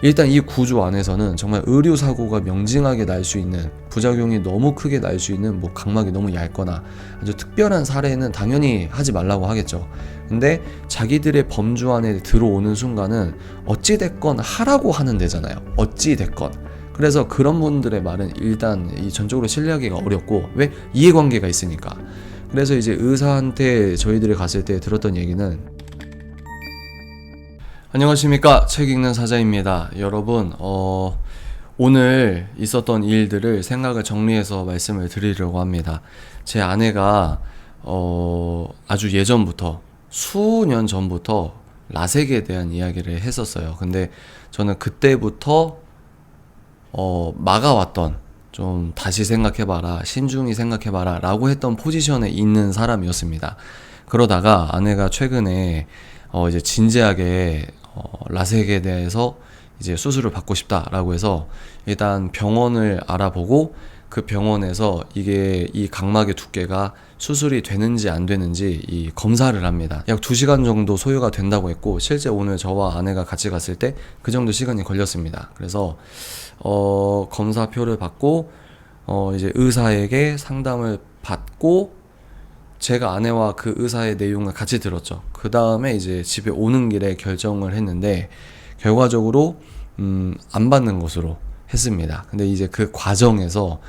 일단 이 구조 안에서는 정말 의료사고가 명징하게 날 수 있는, 부작용이 너무 크게 날 수 있는 뭐 각막이 너무 얇거나 아주 특별한 사례는 당연히 하지 말라고 하겠죠. 근데 자기들의 범주 안에 들어오는 순간은 어찌됐건 하라고 하는 데잖아요. 어찌됐건. 그래서 그런 분들의 말은 일단 이 전적으로 신뢰하기가 어렵고, 왜? 이해관계가 있으니까. 그래서 이제 의사한테 저희들이 갔을 때 들었던 얘기는, 안녕하십니까, 책 읽는 사자입니다. 여러분, 오늘 있었던 일들을 생각을 정리해서 말씀을 드리려고 합니다. 제 아내가 아주 예전부터, 수년 전부터 라섹에 대한 이야기를 했었어요. 근데 저는 그때부터 막아왔던, 좀 다시 생각해봐라, 신중히 생각해봐라 라고 했던 포지션에 있는 사람이었습니다. 그러다가 아내가 최근에 이제 진지하게 라섹에 대해서 이제 수술을 받고 싶다라고 해서 일단 병원을 알아보고, 그 병원에서 이게 이 각막의 두께가 수술이 되는지 안 되는지 이 검사를 합니다. 약 2시간 정도 소요가 된다고 했고, 실제 오늘 저와 아내가 같이 갔을 때 그 정도 시간이 걸렸습니다. 그래서 검사표를 받고 이제 의사에게 상담을 받고, 제가 아내와 그 의사의 내용을 같이 들었죠. 그 다음에 이제 집에 오는 길에 결정을 했는데, 결과적으로 안 받는 것으로 했습니다. 근데 이제 그 과정에서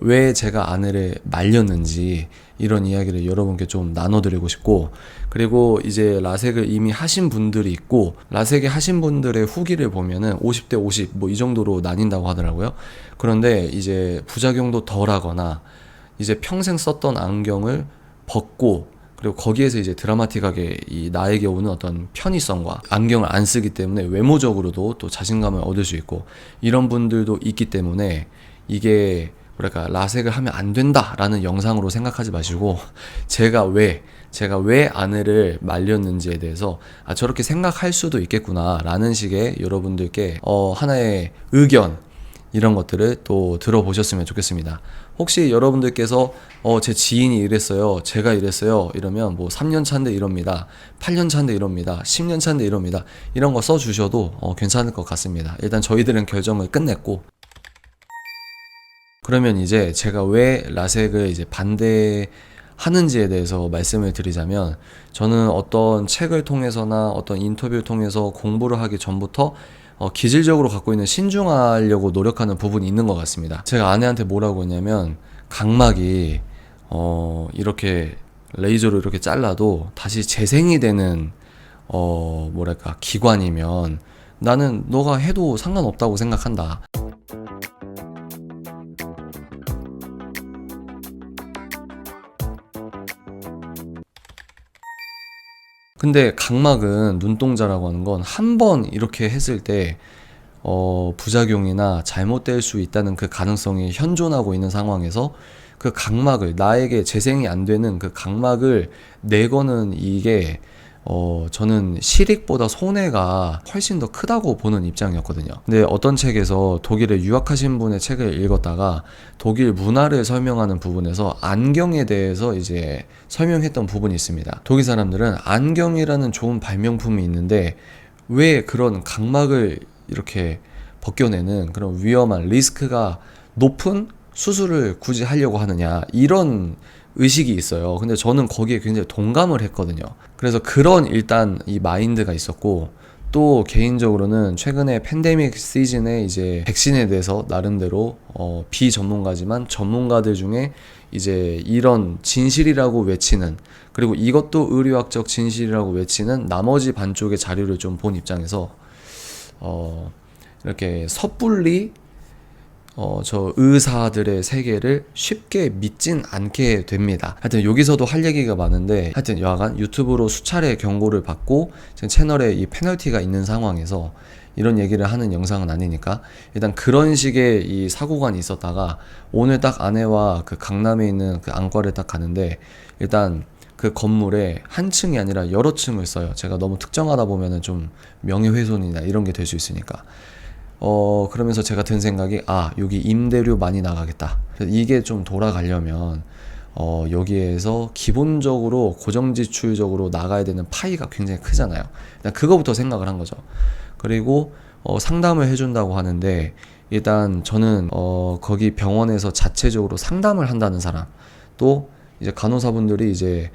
왜 제가 아내를 말렸는지 이런 이야기를 여러분께 좀 나눠드리고 싶고, 그리고 이제 라섹을 이미 하신 분들이 있고, 라섹에 하신 분들의 후기를 보면은 50대 50 뭐 이 정도로 나뉜다고 하더라고요. 그런데 이제 부작용도 덜하거나, 이제 평생 썼던 안경을 벗고, 그리고 거기에서 이제 드라마틱하게 이 나에게 오는 어떤 편의성과 안경을 안 쓰기 때문에 외모적으로도 또 자신감을 얻을 수 있고, 이런 분들도 있기 때문에 이게 뭐랄까, 라섹을 하면 안 된다라는 영상으로 생각하지 마시고, 제가 왜 아내를 말렸는지에 대해서 저렇게 생각할 수도 있겠구나 라는 식의 여러분들께 하나의 의견, 이런 것들을 또 들어보셨으면 좋겠습니다. 혹시 여러분들께서 제 지인이 이랬어요, 제가 이랬어요 이러면 뭐 3년 차인데 이럽니다, 8년 차인데 이럽니다, 10년 차인데 이럽니다, 이런 거 써주셔도 괜찮을 것 같습니다. 일단 저희들은 결정을 끝냈고, 그러면 이제 제가 왜 라섹을 이제 반대하는지에 대해서 말씀을 드리자면, 저는 어떤 책을 통해서나 어떤 인터뷰를 통해서 공부를 하기 전부터 기질적으로 갖고 있는 신중하려고 노력하는 부분이 있는 것 같습니다. 제가 아내한테 뭐라고 했냐면, 각막이 이렇게 레이저로 이렇게 잘라도 다시 재생이 되는 뭐랄까, 기관이면 나는 너가 해도 상관없다고 생각한다. 근데 각막은, 눈동자라고 하는 건 한 번 이렇게 했을 때 부작용이나 잘못될 수 있다는 그 가능성이 현존하고 있는 상황에서, 그 각막을, 나에게 재생이 안 되는 그 각막을 내거는 이게 저는 실익보다 손해가 훨씬 더 크다고 보는 입장이었거든요. 근데 어떤 책에서 독일에 유학하신 분의 책을 읽었다가 독일 문화를 설명하는 부분에서 안경에 대해서 이제 설명했던 부분이 있습니다. 독일 사람들은 안경이라는 좋은 발명품이 있는데 왜 그런 각막을 이렇게 벗겨내는 그런 위험한, 리스크가 높은 수술을 굳이 하려고 하느냐, 이런 의식이 있어요. 근데 저는 거기에 굉장히 동감을 했거든요. 그래서 그런 일단 이 마인드가 있었고, 또 개인적으로는 최근에 팬데믹 시즌에 이제 백신에 대해서 나름대로 비전문가지만 전문가들 중에 이제 이런 진실이라고 외치는, 그리고 이것도 의료학적 진실이라고 외치는 나머지 반쪽의 자료를 좀 본 입장에서 이렇게 섣불리 저 의사들의 세계를 쉽게 믿진 않게 됩니다. 하여튼 여기서도 할 얘기가 많은데, 하여튼 여하간 유튜브로 수차례 경고를 받고 지금 채널에 이 페널티가 있는 상황에서 이런 얘기를 하는 영상은 아니니까, 일단 그런 식의 이 사고관이 있었다가 오늘 딱 아내와 그 강남에 있는 그 안과를 딱 가는데, 일단 그 건물에 한 층이 아니라 여러 층을 써요. 제가 너무 특정하다 보면은 좀 명예훼손이나 이런 게 될 수 있으니까. 그러면서 제가 든 생각이, 여기 임대료 많이 나가겠다. 이게 좀 돌아가려면 여기에서 기본적으로 고정지출적으로 나가야 되는 파이가 굉장히 크잖아요. 일단 그거부터 생각을 한 거죠. 그리고 상담을 해준다고 하는데, 일단 저는 거기 병원에서 자체적으로 상담을 한다는 사람, 또 이제 간호사분들이 이제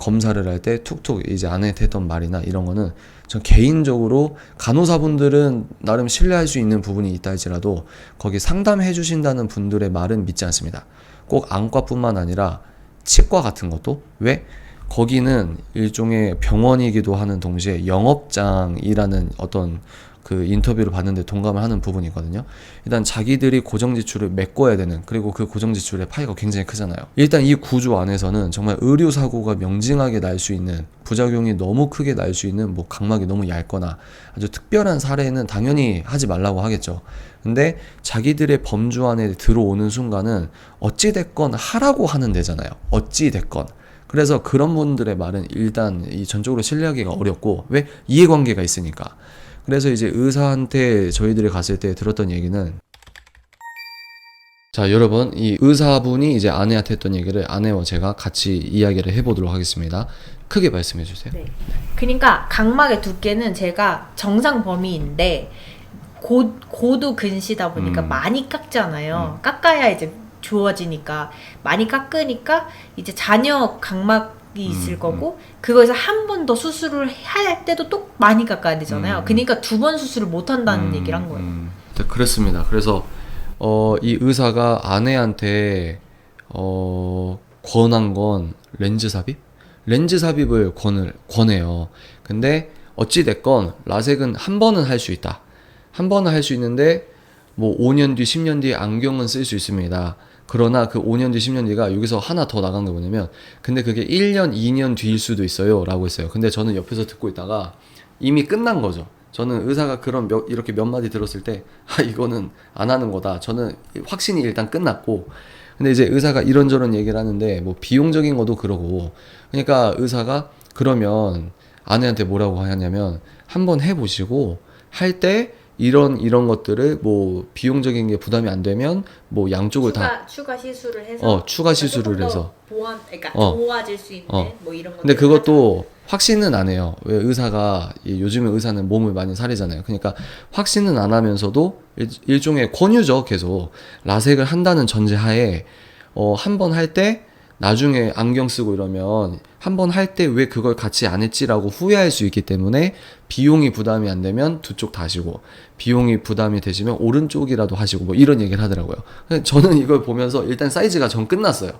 검사를 할 때 툭툭 이제 아내한테 했던 말이나 이런 거는 전 개인적으로, 간호사분들은 나름 신뢰할 수 있는 부분이 있다 할지라도 거기 상담해 주신다는 분들의 말은 믿지 않습니다. 꼭 안과뿐만 아니라 치과 같은 것도. 왜? 거기는 일종의 병원이기도 하는 동시에 영업장이라는 어떤 그 인터뷰를 봤는데 동감을 하는 부분이거든요. 일단 자기들이 고정 지출을 메꿔야 되는, 그리고 그 고정 지출의 파이가 굉장히 크잖아요. 일단 이 구조 안에서는 정말 의료 사고가 명징하게 날 수 있는, 부작용이 너무 크게 날 수 있는, 뭐 각막이 너무 얇거나 아주 특별한 사례는 당연히 하지 말라고 하겠죠. 근데 자기들의 범주 안에 들어오는 순간은 어찌됐건 하라고 하는 데잖아요. 어찌됐건. 그래서 그런 분들의 말은 일단 이 전적으로 신뢰하기가 어렵고, 왜? 이해관계가 있으니까. 그래서 이제 의사한테 저희들이 갔을 때 들었던 얘기는, 자, 여러분, 이 의사분이 이제 아내한테 했던 얘기를 아내와 제가 같이 이야기를 해보도록 하겠습니다. 크게 말씀해 주세요. 네. 그러니까 각막의 두께는 제가 정상 범위인데 고도 근시다 보니까 많이 깎잖아요. 깎아야 이제 좋아지니까, 많이 깎으니까 이제 잔여 각막이 있을 거고, 그거에서 한 번 더 수술을 할 때도 또 많이 깎아야 되잖아요. 그러니까 두 번 수술을 못 한다는 얘기를 한 거예요. 네, 그렇습니다. 그래서 이 의사가 아내한테 권한 건 렌즈 삽입? 렌즈 삽입을 권해요. 근데 어찌됐건 라섹은 한 번은 할 수 있다. 한 번은 할 수 있는데 뭐 5년 뒤, 10년 뒤에 안경은 쓸 수 있습니다. 그러나 그 5년 뒤, 10년 뒤가 여기서 하나 더 나간 게 뭐냐면, 근데 그게 1년, 2년 뒤일 수도 있어요 라고 했어요. 근데 저는 옆에서 듣고 있다가 이미 끝난 거죠. 저는 의사가 이렇게 몇 마디 들었을 때, 이거는 안 하는 거다. 저는 확신이 일단 끝났고, 근데 이제 의사가 이런저런 얘기를 하는데, 뭐 비용적인 것도 그러고, 그러니까 의사가 그러면 아내한테 뭐라고 하냐면, 한번 해보시고 할 때 이런 것들을 뭐 비용적인 게 부담이 안 되면 뭐 양쪽을 추가 시술을 해서 추가 시술을 해서 그러니까 좋아질 수 있는 뭐 이런 거. 근데 그것도 확신은 안 해요. 왜? 의사가 요즘에 의사는 몸을 많이 사리잖아요. 그러니까 확신은 안 하면서도 일종의 권유죠. 계속 라섹을 한다는 전제하에 한 번 할 때 나중에 안경 쓰고 이러면 한 번 할 때 왜 그걸 같이 안 했지라고 후회할 수 있기 때문에, 비용이 부담이 안 되면 두 쪽 다 하시고, 비용이 부담이 되시면 오른쪽이라도 하시고, 뭐 이런 얘기를 하더라고요. 저는 이걸 보면서 일단 사이즈가 전 끝났어요.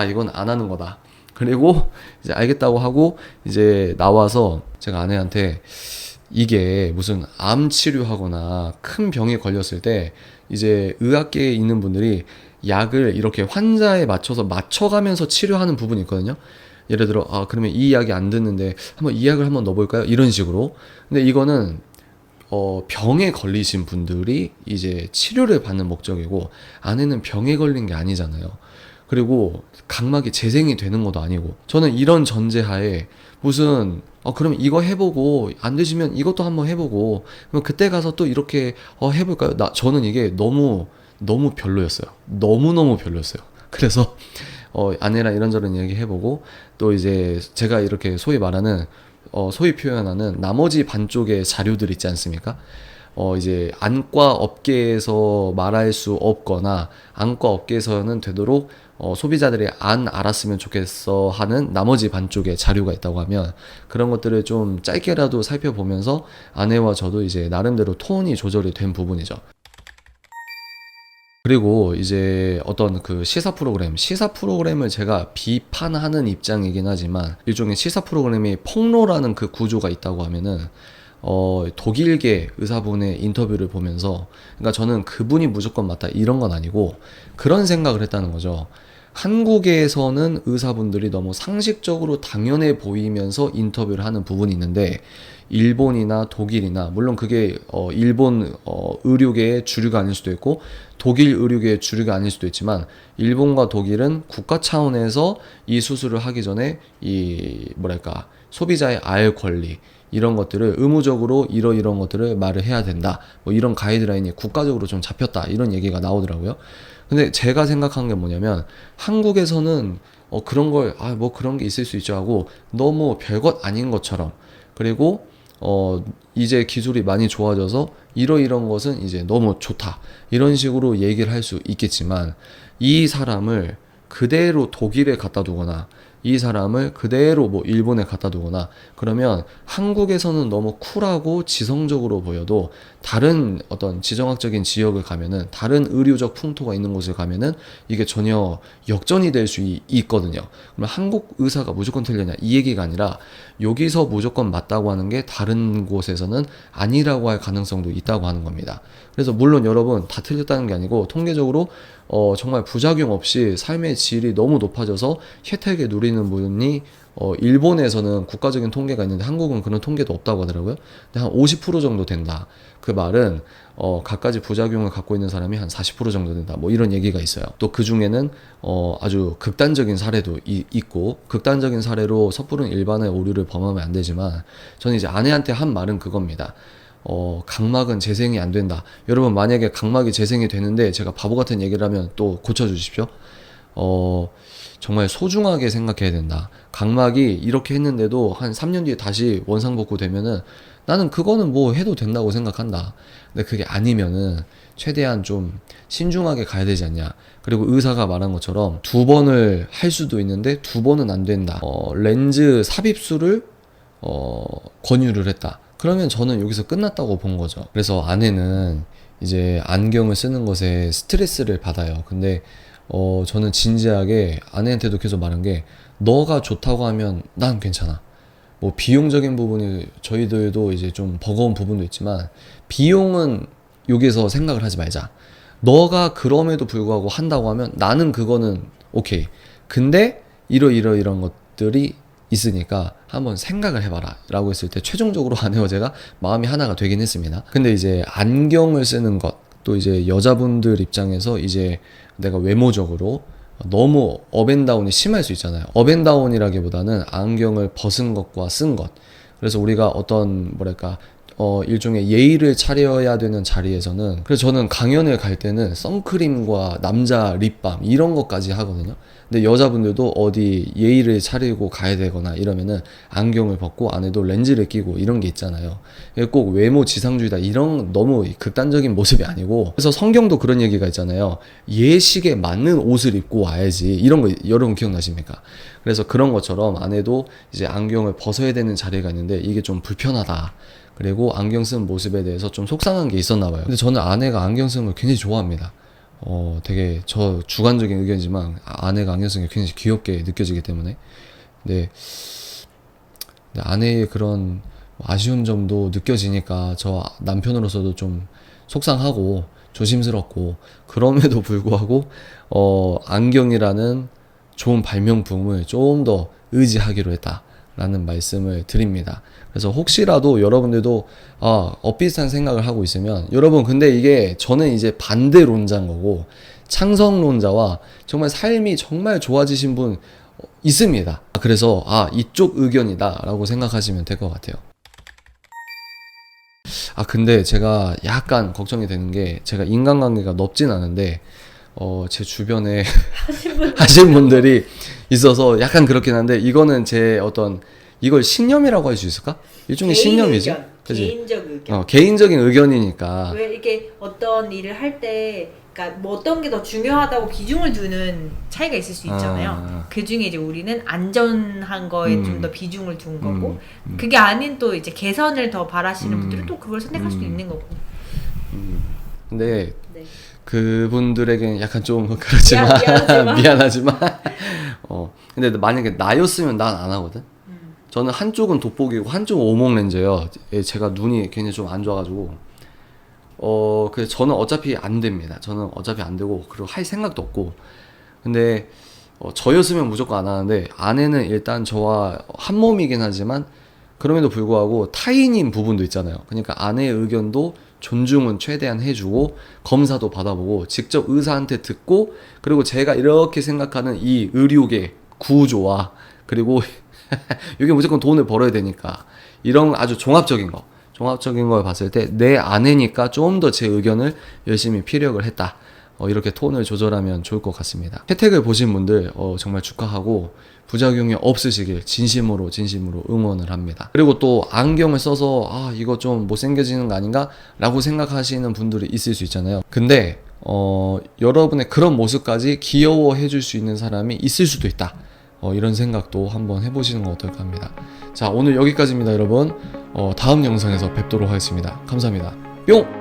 이건 안 하는 거다. 그리고 이제 알겠다고 하고 이제 나와서 제가 아내한테, 이게 무슨 암 치료하거나 큰 병이 걸렸을 때 이제 의학계에 있는 분들이 약을 이렇게 환자에 맞춰가면서 치료하는 부분이 있거든요. 예를 들어 그러면 이 약이 안 듣는데 한번 이 약을 한번 넣어볼까요? 이런 식으로. 근데 이거는 병에 걸리신 분들이 이제 치료를 받는 목적이고, 아내는 병에 걸린 게 아니잖아요. 그리고 각막이 재생이 되는 것도 아니고, 저는 이런 전제하에 무슨 그럼 이거 해보고 안 되시면 이것도 한번 해보고, 그럼 그때 가서 또 이렇게 해볼까요? 저는 이게 너무 별로였어요. 너무너무 별로였어요. 그래서 아내랑 이런저런 얘기 해보고, 또 이제 제가 이렇게 소위 표현하는 나머지 반쪽의 자료들 있지 않습니까? 이제 안과 업계에서 말할 수 없거나 안과 업계에서는 되도록 소비자들이 안 알았으면 좋겠어 하는 나머지 반쪽의 자료가 있다고 하면, 그런 것들을 좀 짧게라도 살펴보면서 아내와 저도 이제 나름대로 톤이 조절이 된 부분이죠. 그리고 이제 어떤 그 시사 프로그램을 제가 비판하는 입장이긴 하지만, 일종의 시사 프로그램이 폭로라는 그 구조가 있다고 하면은 독일계 의사분의 인터뷰를 보면서, 그러니까 저는 그분이 무조건 맞다 이런 건 아니고 그런 생각을 했다는 거죠. 한국에서는 의사분들이 너무 상식적으로 당연해 보이면서 인터뷰를 하는 부분이 있는데, 일본이나 독일이나, 물론 그게 일본 의료계의 주류가 아닐 수도 있고 독일 의료계의 주류가 아닐 수도 있지만, 일본과 독일은 국가 차원에서 이 수술을 하기 전에 소비자의 알 권리 이런 것들을 의무적으로 이런 것들을 말을 해야 된다, 뭐 이런 가이드라인이 국가적으로 좀 잡혔다, 이런 얘기가 나오더라고요. 근데 제가 생각한 게 뭐냐면, 한국에서는 그런 걸 뭐 그런 게 있을 수 있죠 하고 너무 별것 아닌 것처럼, 그리고 이제 기술이 많이 좋아져서 이런 것은 이제 너무 좋다. 이런 식으로 얘기를 할 수 있겠지만 이 사람을 그대로 독일에 갖다 두거나 이 사람을 그대로 뭐 일본에 갖다 두거나 그러면 한국에서는 너무 쿨하고 지성적으로 보여도 다른 어떤 지정학적인 지역을 가면은 다른 의료적 풍토가 있는 곳을 가면은 이게 전혀 역전이 될 수 있거든요. 그러면 한국 의사가 무조건 틀리냐 이 얘기가 아니라 여기서 무조건 맞다고 하는 게 다른 곳에서는 아니라고 할 가능성도 있다고 하는 겁니다. 그래서 물론 여러분 다 틀렸다는 게 아니고 통계적으로 정말 부작용 없이 삶의 질이 너무 높아져서 혜택을 누리는 분이 일본에서는 국가적인 통계가 있는데 한국은 그런 통계도 없다고 하더라고요. 근데 한 50% 정도 된다. 그 말은 갖가지 부작용을 갖고 있는 사람이 한 40% 정도 된다. 뭐 이런 얘기가 있어요. 또 그 중에는 아주 극단적인 사례도 있고 극단적인 사례로 섣부른 일반의 오류를 범하면 안 되지만 저는 이제 아내한테 한 말은 그겁니다. 각막은 재생이 안 된다. 여러분 만약에 각막이 재생이 되는데 제가 바보 같은 얘기를 하면 또 고쳐주십시오. 정말 소중하게 생각해야 된다. 각막이 이렇게 했는데도 한 3년 뒤에 다시 원상복구 되면은 나는 그거는 뭐 해도 된다고 생각한다. 근데 그게 아니면은 최대한 좀 신중하게 가야 되지 않냐. 그리고 의사가 말한 것처럼 2번을 할 수도 있는데 2번은 안 된다. 렌즈 삽입술을 권유를 했다. 그러면 저는 여기서 끝났다고 본 거죠. 그래서 아내는 이제 안경을 쓰는 것에 스트레스를 받아요. 근데 저는 진지하게 아내한테도 계속 말한 게 너가 좋다고 하면 난 괜찮아. 뭐 비용적인 부분이 저희들도 이제 좀 버거운 부분도 있지만 비용은 여기서 생각을 하지 말자. 너가 그럼에도 불구하고 한다고 하면 나는 그거는 오케이. 근데 이런 것들이 있으니까 한번 생각을 해봐라 라고 했을 때 최종적으로 아내와 제가 마음이 하나가 되긴 했습니다. 근데 이제 안경을 쓰는 것 또 이제 여자분들 입장에서 이제 내가 외모적으로 너무 업앤다운이 심할 수 있잖아요. 업앤다운이라기보다는 안경을 벗은 것과 쓴 것. 그래서 우리가 어떤 뭐랄까 일종의 예의를 차려야 되는 자리에서는 그래서 저는 강연을 갈 때는 선크림과 남자 립밤 이런 것까지 하거든요. 근데 여자분들도 어디 예의를 차리고 가야 되거나 이러면은 안경을 벗고 안에도 렌즈를 끼고 이런 게 있잖아요. 꼭 외모 지상주의다 이런 너무 극단적인 모습이 아니고 그래서 성경도 그런 얘기가 있잖아요. 예식에 맞는 옷을 입고 와야지 이런 거 여러분 기억나십니까? 그래서 그런 것처럼 안에도 이제 안경을 벗어야 되는 자리가 있는데 이게 좀 불편하다. 그리고 안경 쓴 모습에 대해서 좀 속상한 게 있었나 봐요. 근데 저는 아내가 안경 쓰는 걸 굉장히 좋아합니다. 되게 저 주관적인 의견이지만 아내가 안경 쓰는 게 굉장히 귀엽게 느껴지기 때문에. 근데 아내의 그런 아쉬운 점도 느껴지니까 저 남편으로서도 좀 속상하고 조심스럽고 그럼에도 불구하고 안경이라는 좋은 발명품을 좀 더 의지하기로 했다라는 말씀을 드립니다. 그래서 혹시라도 여러분들도 엇비슷한 생각을 하고 있으면 여러분 근데 이게 저는 이제 반대론자인 거고 창성론자와 정말 삶이 정말 좋아지신 분 있습니다. 그래서 이쪽 의견이다 라고 생각하시면 될 것 같아요. 근데 제가 약간 걱정이 되는 게 제가 인간관계가 넓진 않은데 제 주변에 하신 분들이 있어서 약간 그렇긴 한데 이거는 제 어떤 이걸 신념이라고 할 수 있을까? 일종의 신념이지. 그치? 개인적 의견. 개인적인 의견이니까. 왜 이렇게 어떤 일을 할 때, 그러니까 뭐 어떤 게 더 중요하다고 비중을 두는 차이가 있을 수 있잖아요. 그 중에 이제 우리는 안전한 거에 좀 더 비중을 둔 거고, 그게 아닌 또 이제 개선을 더 바라시는 분들은 또 그걸 선택할 수도 있는 거고. 근데 네. 그분들에게는 약간 좀 그렇지만 미안하지만 근데 만약에 나였으면 난 안 하거든. 저는 한쪽은 돋보기고 한쪽은 오목렌즈예요. 제가 눈이 굉장히 좀 안 좋아가지고 그래서 저는 어차피 안 됩니다. 저는 어차피 안 되고 그리고 할 생각도 없고. 근데 저였으면 무조건 안 하는데 아내는 일단 저와 한 몸이긴 하지만 그럼에도 불구하고 타인인 부분도 있잖아요. 그러니까 아내의 의견도 존중은 최대한 해주고 검사도 받아보고 직접 의사한테 듣고 그리고 제가 이렇게 생각하는 이 의료계 구조와 그리고 이게 무조건 돈을 벌어야 되니까 이런 아주 종합적인 걸 봤을 때 내 아내니까 좀 더 제 의견을 열심히 피력을 했다. 이렇게 톤을 조절하면 좋을 것 같습니다. 혜택을 보신 분들 정말 축하하고 부작용이 없으시길 진심으로 응원을 합니다. 그리고 또 안경을 써서 이거 좀 못생겨지는 거 아닌가? 라고 생각하시는 분들이 있을 수 있잖아요. 근데 여러분의 그런 모습까지 귀여워해 줄 수 있는 사람이 있을 수도 있다. 이런 생각도 한번 해보시는 건 어떨까 합니다. 자, 오늘 여기까지입니다, 여러분. 다음 영상에서 뵙도록 하겠습니다. 감사합니다. 뿅!